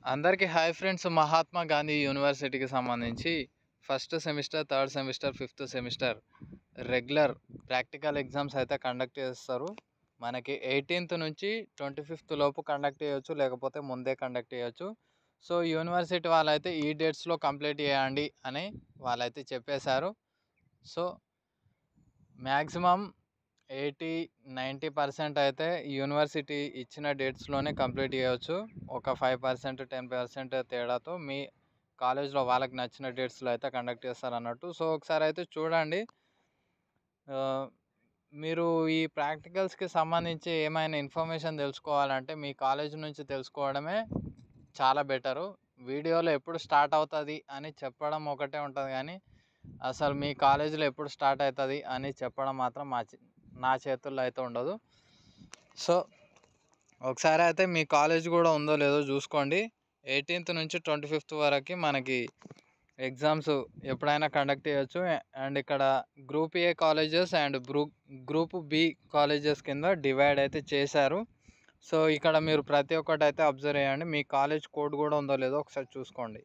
అందరికీ hi friends. Mahatma Gandhi యూనివర్సిటీకి సంబంధించి first semester, third semester, fifth semester regular practical exams అయితే కండక్ట్ చేస్తారు. మనకి 18th నుంచి 25th లోపు కండక్ట్ చేయొచ్చు, లేకపోతే ముందే కండక్ట్ చేయొచ్చు. సో యూనివర్సిటీ వాళ్ళైతే ఈ డేట్స్లో కంప్లీట్ చేయండి అని వాళ్ళైతే చెప్పేశారు. సో మ్యాక్సిమం 80-90% అయితే యూనివర్సిటీ ఇచ్చిన డేట్స్లోనే కంప్లీట్ చేయవచ్చు. ఒక 5%, 10% తేడాతో మీ కాలేజ్లో వాళ్ళకి నచ్చిన డేట్స్లో అయితే కండక్ట్ చేస్తారు అన్నట్టు. సో ఒకసారి అయితే చూడండి. మీరు ఈ ప్రాక్టికల్స్కి సంబంధించి ఏమైనా ఇన్ఫర్మేషన్ తెలుసుకోవాలంటే మీ కాలేజ్ నుంచి తెలుసుకోవడమే చాలా బెటరు. వీడియోలో ఎప్పుడు స్టార్ట్ అవుతుంది అని చెప్పడం ఒకటే ఉంటుంది, కానీ అసలు మీ కాలేజీలో ఎప్పుడు స్టార్ట్ అవుతుంది అని చెప్పడం మాత్రం నా చేతుల్లో అయితే ఉండదు. సో ఒకసారి అయితే మీ కాలేజ్ కూడా ఉందో లేదో చూసుకోండి. 18th నుంచి 25th వరకు మనకి ఎగ్జామ్స్ ఎప్పుడైనా కండక్ట్ చేయొచ్చు. అండ్ ఇక్కడ group A colleges and group B colleges కింద డివైడ్ అయితే చేశారు. సో ఇక్కడ మీరు ప్రతి ఒక్కటి అయితే అబ్జర్వ్ చేయండి. మీ కాలేజ్ కోడ్ కూడా ఉందో లేదో ఒకసారి చూసుకోండి.